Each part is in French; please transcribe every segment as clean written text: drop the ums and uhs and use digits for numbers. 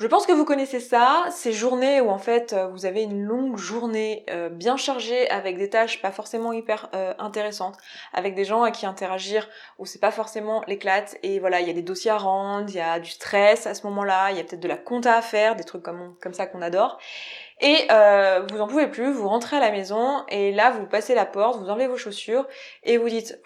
Je pense que vous connaissez ça, ces journées où en fait vous avez une longue journée bien chargée avec des tâches pas forcément hyper intéressantes, avec des gens à qui interagir où c'est pas forcément l'éclate et voilà, il y a des dossiers à rendre, il y a du stress à ce moment-là, il y a peut-être de la compta à faire, des trucs comme ça qu'on adore. Et vous en pouvez plus, vous rentrez à la maison et là vous passez la porte, vous enlevez vos chaussures et vous dites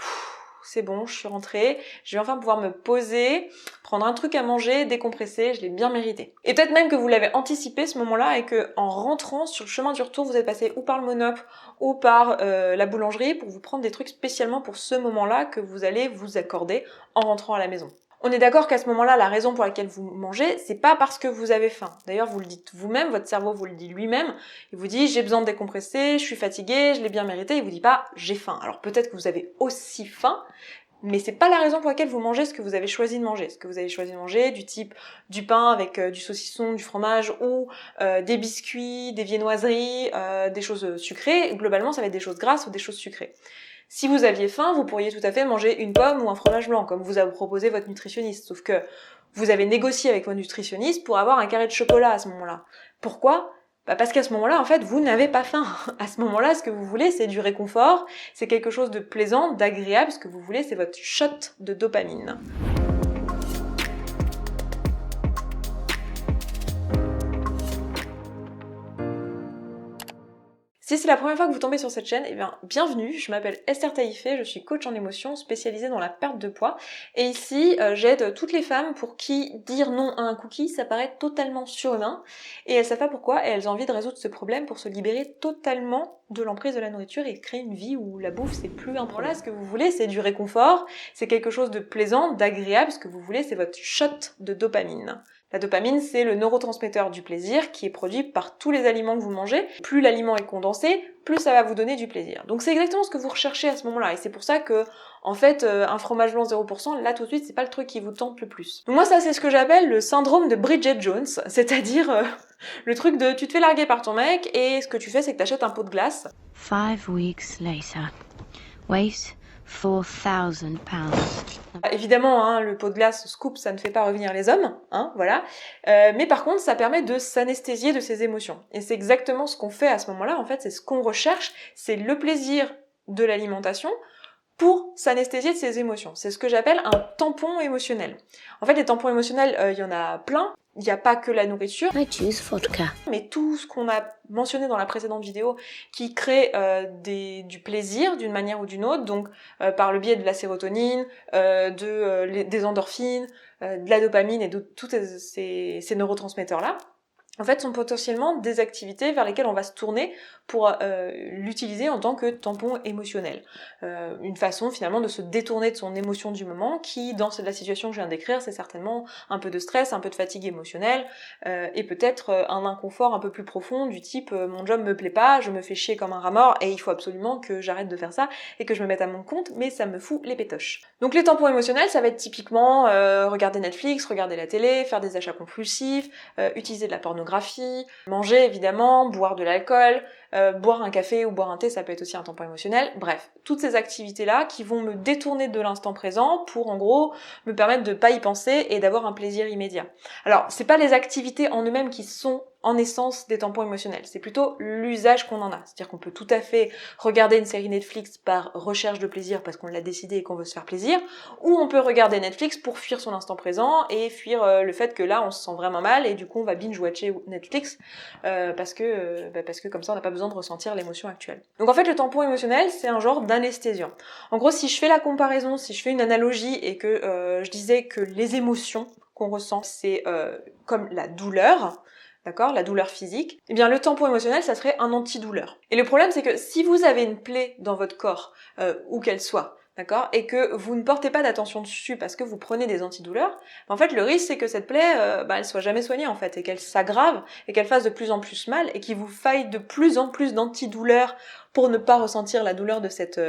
c'est bon, je suis rentrée, je vais enfin pouvoir me poser, prendre un truc à manger, décompresser, je l'ai bien mérité. Et peut-être même que vous l'avez anticipé ce moment-là et que en rentrant sur le chemin du retour, vous êtes passé ou par le Monop ou par la boulangerie pour vous prendre des trucs spécialement pour ce moment-là que vous allez vous accorder en rentrant à la maison. On est d'accord qu'à ce moment-là, la raison pour laquelle vous mangez, c'est pas parce que vous avez faim. D'ailleurs, vous le dites vous-même, votre cerveau vous le dit lui-même. Il vous dit, j'ai besoin de décompresser, je suis fatigué, je l'ai bien mérité. Il vous dit pas, j'ai faim. Alors peut-être que vous avez aussi faim, mais c'est pas la raison pour laquelle vous mangez ce que vous avez choisi de manger. Ce que vous avez choisi de manger, du type du pain avec du saucisson, du fromage ou des biscuits, des viennoiseries, des choses sucrées. Globalement, ça va être des choses grasses ou des choses sucrées. Si vous aviez faim, vous pourriez tout à fait manger une pomme ou un fromage blanc, comme vous a proposé votre nutritionniste. Sauf que vous avez négocié avec votre nutritionniste pour avoir un carré de chocolat à ce moment-là. Pourquoi ? Parce qu'à ce moment-là, en fait, vous n'avez pas faim. À ce moment-là, ce que vous voulez, c'est du réconfort, c'est quelque chose de plaisant, d'agréable. Ce que vous voulez, c'est votre shot de dopamine. Si c'est la première fois que vous tombez sur cette chaîne, eh bien, bienvenue, je m'appelle Esther Taïfé, je suis coach en émotion spécialisée dans la perte de poids. Et ici, j'aide toutes les femmes pour qui dire non à un cookie, ça paraît totalement surhumain. Et elles savent pas pourquoi, et elles ont envie de résoudre ce problème pour se libérer totalement de l'emprise de la nourriture et créer une vie où la bouffe, c'est plus un problème. Voilà, ce que vous voulez, c'est du réconfort, c'est quelque chose de plaisant, d'agréable. Ce que vous voulez, c'est votre shot de dopamine. La dopamine, c'est le neurotransmetteur du plaisir qui est produit par tous les aliments que vous mangez. Plus l'aliment est condensé, plus ça va vous donner du plaisir. Donc c'est exactement ce que vous recherchez à ce moment-là. Et c'est pour ça que, en fait, un fromage blanc 0%, là tout de suite, c'est pas le truc qui vous tente le plus. Donc moi, ça, c'est ce que j'appelle le syndrome de Bridget Jones, c'est-à-dire le truc de tu te fais larguer par ton mec et ce que tu fais, c'est que t'achètes un pot de glace. 5 weeks later. Weight 4,000 pounds. Évidemment, hein, le pot de glace scoop, ça ne fait pas revenir les hommes, hein, voilà. Mais par contre, ça permet de s'anesthésier de ses émotions. Et c'est exactement ce qu'on fait à ce moment-là, en fait, c'est ce qu'on recherche, c'est le plaisir de l'alimentation pour s'anesthésier de ses émotions. C'est ce que j'appelle un tampon émotionnel. En fait, les tampons émotionnels, il y en a plein. Il n'y a pas que la nourriture, I choose vodka. mais tout ce qu'on a mentionné dans la précédente vidéo qui crée du plaisir d'une manière ou d'une autre, donc par le biais de la sérotonine, des endorphines, de la dopamine et de tous ces neurotransmetteurs-là, en fait, sont potentiellement des activités vers lesquelles on va se tourner pour l'utiliser en tant que tampon émotionnel. Une façon finalement de se détourner de son émotion du moment qui, dans la situation que je viens de décrire, c'est certainement un peu de stress, un peu de fatigue émotionnelle et peut-être un inconfort un peu plus profond du type mon job me plaît pas, je me fais chier comme un rat mort et il faut absolument que j'arrête de faire ça et que je me mette à mon compte, mais ça me fout les pétoches. Donc les tampons émotionnels, ça va être typiquement regarder Netflix, regarder la télé, faire des achats compulsifs, utiliser de la pornographie, manger évidemment, boire de l'alcool, boire un café ou boire un thé, ça peut être aussi un tampon émotionnel. Bref, toutes ces activités-là qui vont me détourner de l'instant présent pour en gros me permettre de pas y penser et d'avoir un plaisir immédiat. Alors, c'est pas les activités en eux-mêmes qui sont en essence des tampons émotionnels, c'est plutôt l'usage qu'on en a. C'est-à-dire qu'on peut tout à fait regarder une série Netflix par recherche de plaisir parce qu'on l'a décidé et qu'on veut se faire plaisir, ou on peut regarder Netflix pour fuir son instant présent et fuir le fait que là on se sent vraiment mal et du coup on va binge-watcher Netflix parce que comme ça on n'a pas besoin de ressentir l'émotion actuelle. Donc en fait le tampon émotionnel c'est un genre d'anesthésiant. En gros si je fais la comparaison, si je fais une analogie et que je disais que les émotions qu'on ressent c'est comme la douleur, d'accord, la douleur physique, eh bien le tampon émotionnel, ça serait un antidouleur. Et le problème, c'est que si vous avez une plaie dans votre corps, où qu'elle soit, d'accord, et que vous ne portez pas d'attention dessus parce que vous prenez des antidouleurs, en fait, le risque, c'est que cette plaie, elle soit jamais soignée, en fait, et qu'elle s'aggrave, et qu'elle fasse de plus en plus mal, et qu'il vous faille de plus en plus d'antidouleurs pour ne pas ressentir la douleur de cette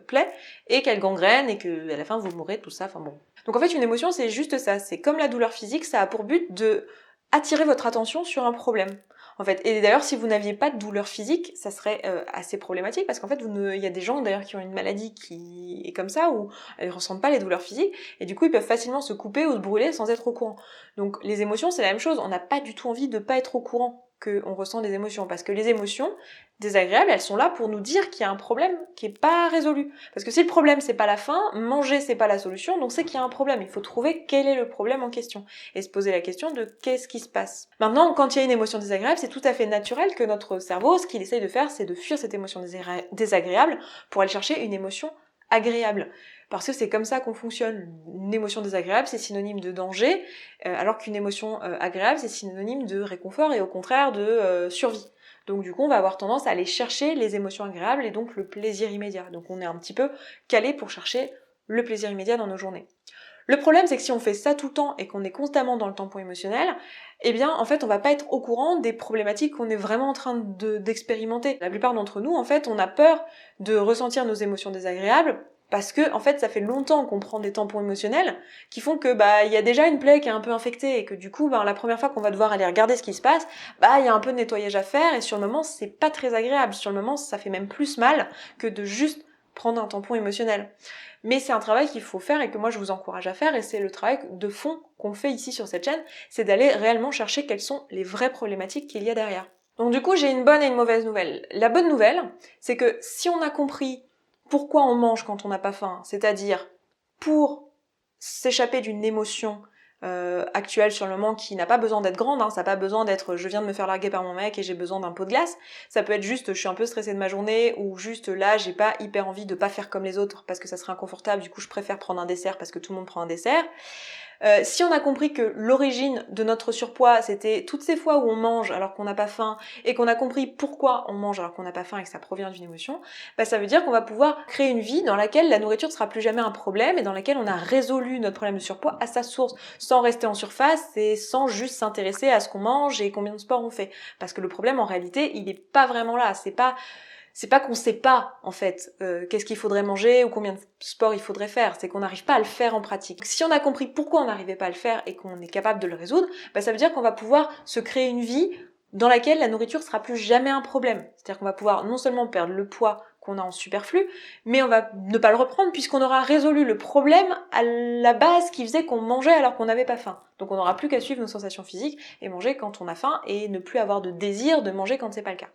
plaie, et qu'elle gangrène, et que à la fin, vous mourrez, tout ça, enfin bon. Donc en fait, une émotion, c'est juste ça, c'est comme la douleur physique, ça a pour but de attirer votre attention sur un problème. en fait. Et d'ailleurs, si vous n'aviez pas de douleur physique, ça serait assez problématique parce qu'en fait, il y a des gens d'ailleurs qui ont une maladie qui est comme ça, où elles ne ressentent pas les douleurs physiques, et du coup, ils peuvent facilement se couper ou se brûler sans être au courant. Donc les émotions, c'est la même chose, on n'a pas du tout envie de pas être au courant qu'on ressent des émotions, parce que les émotions désagréables, elles sont là pour nous dire qu'il y a un problème qui est pas résolu. Parce que si le problème c'est pas la faim, manger c'est pas la solution, donc c'est qu'il y a un problème. Il faut trouver quel est le problème en question et se poser la question de qu'est-ce qui se passe. Maintenant, quand il y a une émotion désagréable, c'est tout à fait naturel que notre cerveau, ce qu'il essaye de faire, c'est de fuir cette émotion désagréable pour aller chercher une émotion agréable. Parce que c'est comme ça qu'on fonctionne. Une émotion désagréable, c'est synonyme de danger, alors qu'une émotion agréable, c'est synonyme de réconfort et au contraire de survie. Donc du coup, on va avoir tendance à aller chercher les émotions agréables et donc le plaisir immédiat. Donc on est un petit peu calé pour chercher le plaisir immédiat dans nos journées. Le problème, c'est que si on fait ça tout le temps et qu'on est constamment dans le tampon émotionnel, eh bien, en fait, on va pas être au courant des problématiques qu'on est vraiment en train d'expérimenter. La plupart d'entre nous, en fait, on a peur de ressentir nos émotions désagréables parce que, en fait, ça fait longtemps qu'on prend des tampons émotionnels qui font que, il y a déjà une plaie qui est un peu infectée et que du coup, la première fois qu'on va devoir aller regarder ce qui se passe, il y a un peu de nettoyage à faire et sur le moment, c'est pas très agréable. Sur le moment, ça fait même plus mal que de juste prendre un tampon émotionnel. Mais c'est un travail qu'il faut faire et que moi je vous encourage à faire, et c'est le travail de fond qu'on fait ici sur cette chaîne, c'est d'aller réellement chercher quelles sont les vraies problématiques qu'il y a derrière. Donc du coup, j'ai une bonne et une mauvaise nouvelle. La bonne nouvelle, c'est que si on a compris pourquoi on mange quand on n'a pas faim, c'est-à-dire pour s'échapper d'une émotion actuelle sur le moment qui n'a pas besoin d'être grande, ça n'a pas besoin d'être je viens de me faire larguer par mon mec et j'ai besoin d'un pot de glace, ça peut être juste je suis un peu stressée de ma journée, ou juste là j'ai pas hyper envie de pas faire comme les autres parce que ça serait inconfortable, du coup je préfère prendre un dessert parce que tout le monde prend un dessert. Si on a compris que l'origine de notre surpoids, c'était toutes ces fois où on mange alors qu'on n'a pas faim, et qu'on a compris pourquoi on mange alors qu'on n'a pas faim et que ça provient d'une émotion, ça veut dire qu'on va pouvoir créer une vie dans laquelle la nourriture ne sera plus jamais un problème et dans laquelle on a résolu notre problème de surpoids à sa source, sans rester en surface et sans juste s'intéresser à ce qu'on mange et combien de sport on fait. Parce que le problème, en réalité, il n'est pas vraiment là. C'est pas qu'on sait pas, en fait, qu'est-ce qu'il faudrait manger ou combien de sport il faudrait faire, c'est qu'on n'arrive pas à le faire en pratique. Si on a compris pourquoi on n'arrivait pas à le faire et qu'on est capable de le résoudre, ça veut dire qu'on va pouvoir se créer une vie dans laquelle la nourriture sera plus jamais un problème. C'est-à-dire qu'on va pouvoir non seulement perdre le poids qu'on a en superflu, mais on va ne pas le reprendre puisqu'on aura résolu le problème à la base qui faisait qu'on mangeait alors qu'on n'avait pas faim. Donc on n'aura plus qu'à suivre nos sensations physiques et manger quand on a faim et ne plus avoir de désir de manger quand c'est pas le cas.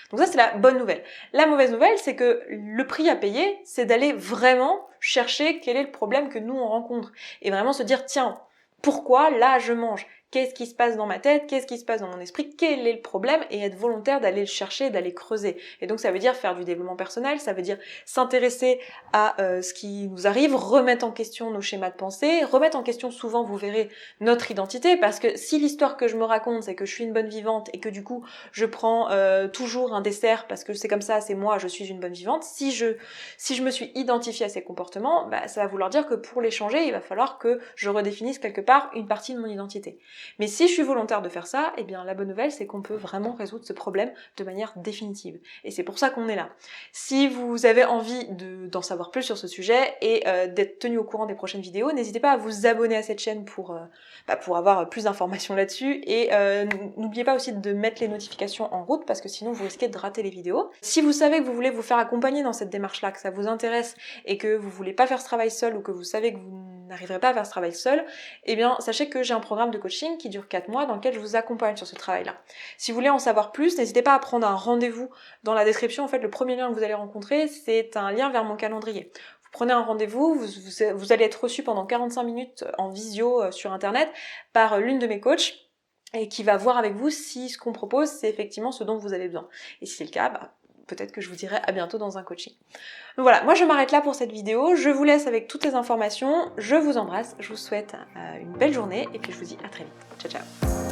Donc ça, c'est la bonne nouvelle. La mauvaise nouvelle, c'est que le prix à payer, c'est d'aller vraiment chercher quel est le problème que nous on rencontre. Et vraiment se dire, tiens, pourquoi là je mange ? Qu'est-ce qui se passe dans ma tête? Qu'est-ce qui se passe dans mon esprit? Quel est le problème? Et être volontaire d'aller le chercher, d'aller creuser. Et donc ça veut dire faire du développement personnel, ça veut dire s'intéresser à ce qui nous arrive, remettre en question nos schémas de pensée, remettre en question souvent, vous verrez, notre identité, parce que si l'histoire que je me raconte, c'est que je suis une bonne vivante et que du coup je prends toujours un dessert parce que c'est comme ça, c'est moi, je suis une bonne vivante, si je me suis identifiée à ces comportements, ça va vouloir dire que pour les changer, il va falloir que je redéfinisse quelque part une partie de mon identité. Mais si je suis volontaire de faire ça, eh bien la bonne nouvelle c'est qu'on peut vraiment résoudre ce problème de manière définitive. Et c'est pour ça qu'on est là. Si vous avez envie d'en savoir plus sur ce sujet et d'être tenu au courant des prochaines vidéos, n'hésitez pas à vous abonner à cette chaîne pour avoir plus d'informations là-dessus. Et n'oubliez pas aussi de mettre les notifications en route parce que sinon vous risquez de rater les vidéos. Si vous savez que vous voulez vous faire accompagner dans cette démarche-là, que ça vous intéresse et que vous voulez pas faire ce travail seul ou que vous savez que vous n'arriverez pas à faire ce travail seul, eh bien sachez que j'ai un programme de coaching qui dure 4 mois dans lequel je vous accompagne sur ce travail-là. Si vous voulez en savoir plus, n'hésitez pas à prendre un rendez-vous dans la description. En fait, le premier lien que vous allez rencontrer, c'est un lien vers mon calendrier. Vous prenez un rendez-vous, vous allez être reçu pendant 45 minutes en visio sur internet par l'une de mes coachs et qui va voir avec vous si ce qu'on propose, c'est effectivement ce dont vous avez besoin. Et si c'est le cas, peut-être que je vous dirai à bientôt dans un coaching. Donc voilà, moi je m'arrête là pour cette vidéo, je vous laisse avec toutes les informations, je vous embrasse, je vous souhaite une belle journée et puis je vous dis à très vite. Ciao ciao.